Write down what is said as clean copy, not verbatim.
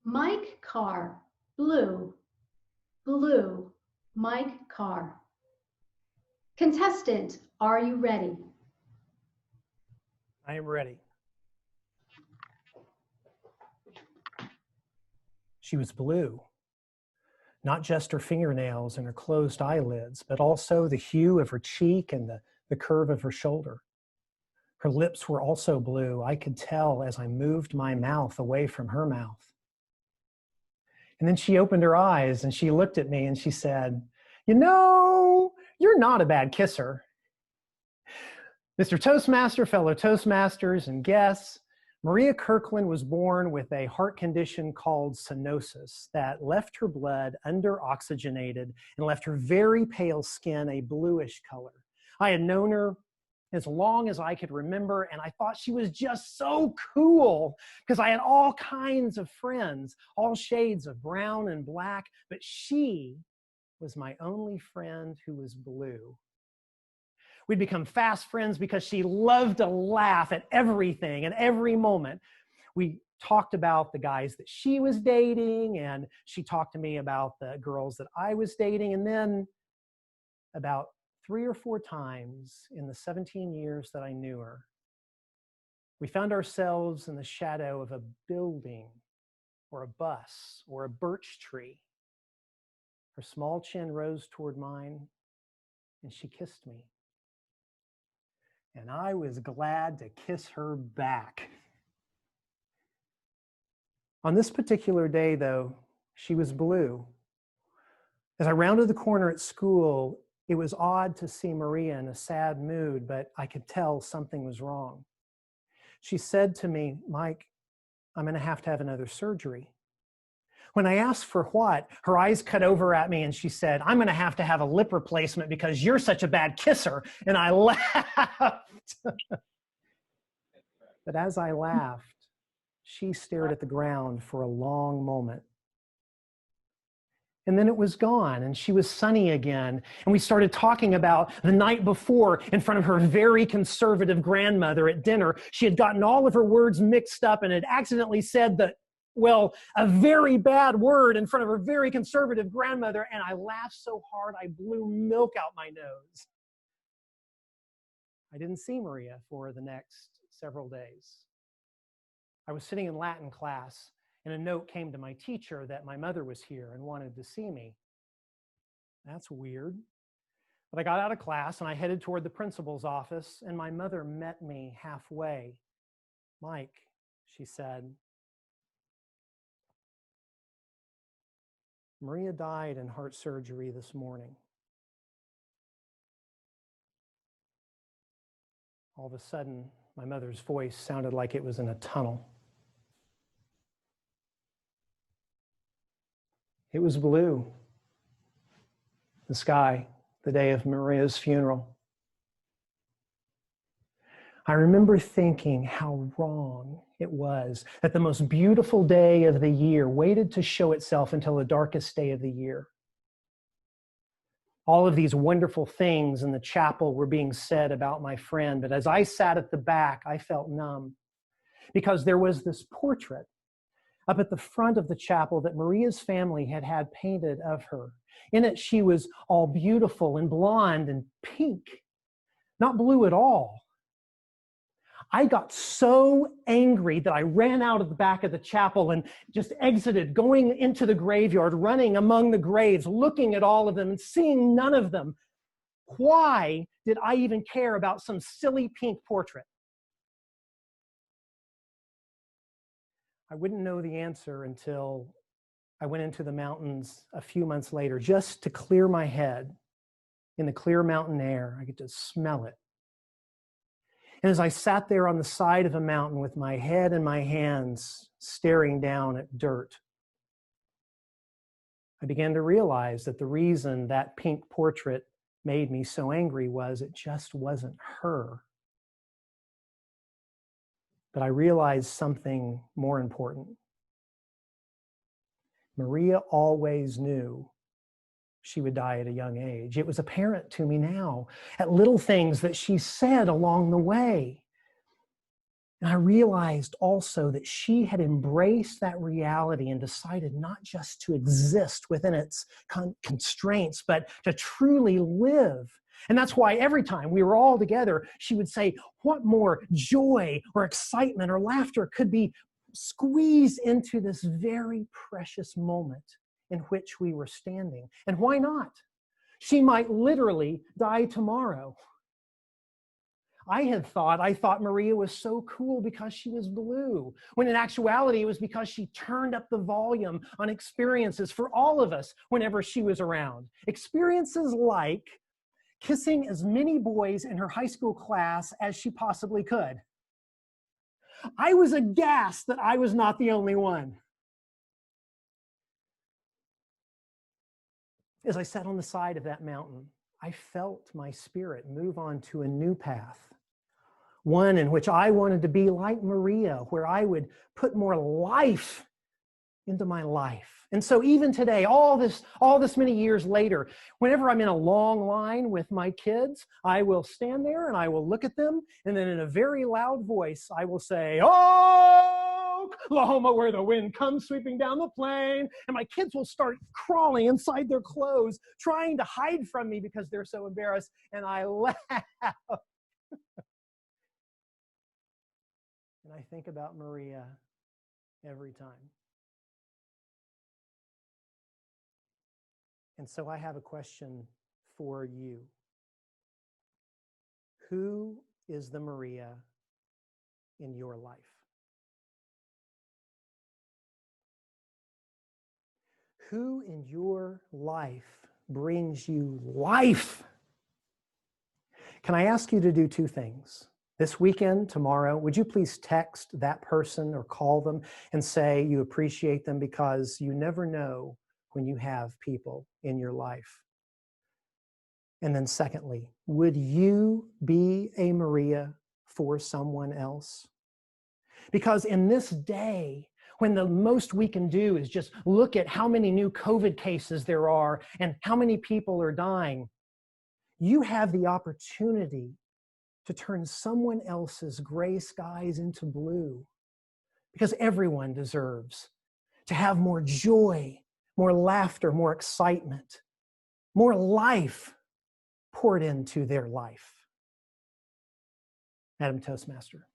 Mike Carr, blue, blue, Mike Carr. Contestant, are you ready? I am ready. She was blue, not just her fingernails and her closed eyelids, but also the hue of her cheek and the curve of her shoulder. Her lips were also blue. I could tell as I moved my mouth away from her mouth. And then she opened her eyes and she looked at me and she said, "You know, you're not a bad kisser." Mr. Toastmaster, fellow Toastmasters, and guests, Maria Kirkland was born with a heart condition called stenosis that left her blood under-oxygenated and left her very pale skin a bluish color. I had known her as long as I could remember, and I thought she was just so cool because I had all kinds of friends, all shades of brown and black, but she was my only friend who was blue. We'd become fast friends because she loved to laugh at everything and every moment. We talked about the guys that she was dating, and she talked to me about the girls that I was dating. And then about 3 or 4 times in the 17 years that I knew her, we found ourselves in the shadow of a building or a bus or a birch tree. Her small chin rose toward mine, and she kissed me. And I was glad to kiss her back. On this particular day, though, she was blue. As I rounded the corner at school, it was odd to see Maria in a sad mood, but I could tell something was wrong. She said to me, "Mike, I'm going to have another surgery." When I asked for what, her eyes cut over at me and she said, "I'm going to have a lip replacement because you're such a bad kisser." And I laughed. But as I laughed, she stared at the ground for a long moment. And then it was gone, and she was sunny again. And we started talking about the night before in front of her very conservative grandmother at dinner. She had gotten all of her words mixed up and had accidentally said a very bad word in front of her very conservative grandmother. And I laughed so hard, I blew milk out my nose. I didn't see Maria for the next several days. I was sitting in Latin class, and a note came to my teacher that my mother was here and wanted to see me. That's weird. But I got out of class and I headed toward the principal's office, and my mother met me halfway. "Mike," she said, "Maria died in heart surgery this morning." All of a sudden, my mother's voice sounded like it was in a tunnel. It was blue, the sky, the day of Maria's funeral. I remember thinking how wrong it was that the most beautiful day of the year waited to show itself until the darkest day of the year. All of these wonderful things in the chapel were being said about my friend, but as I sat at the back, I felt numb because there was this portrait up at the front of the chapel that Maria's family had had painted of her. In it, she was all beautiful and blonde and pink, not blue at all. I got so angry that I ran out of the back of the chapel and just exited, going into the graveyard, running among the graves, looking at all of them and seeing none of them. Why did I even care about some silly pink portrait? I wouldn't know the answer until I went into the mountains a few months later, just to clear my head in the clear mountain air. I could just smell it. And as I sat there on the side of a mountain with my head in my hands, staring down at dirt, I began to realize that the reason that pink portrait made me so angry was it just wasn't her. But I realized something more important. Maria always knew she would die at a young age. It was apparent to me now at little things that she said along the way. And I realized also that she had embraced that reality and decided not just to exist within its constraints, but to truly live. And that's why every time we were all together, she would say, what more joy or excitement or laughter could be squeezed into this very precious moment in which we were standing? And why not? She might literally die tomorrow. I thought Maria was so cool because she was blue, when in actuality it was because she turned up the volume on experiences for all of us whenever she was around. Experiences like kissing as many boys in her high school class as she possibly could. I was aghast that I was not the only one. As I sat on the side of that mountain, I felt my spirit move on to a new path. One in which I wanted to be like Maria, where I would put more life into my life. And so even today, all this many years later, whenever I'm in a long line with my kids, I will stand there and I will look at them, and then in a very loud voice, I will say, "Oh, Oklahoma, where the wind comes sweeping down the plain." And my kids will start crawling inside their clothes, trying to hide from me because they're so embarrassed, and I laugh. And I think about Maria every time. And so I have a question for you. Who is the Maria in your life? Who in your life brings you life? Can I ask you to do two things? This weekend, tomorrow, would you please text that person or call them and say you appreciate them, because you never know when you have people in your life. And then secondly, would you be a Maria for someone else? Because in this day, when the most we can do is just look at how many new COVID cases there are and how many people are dying, you have the opportunity to turn someone else's gray skies into blue, because everyone deserves to have more joy, more laughter, more excitement, more life poured into their life. Madam Toastmaster.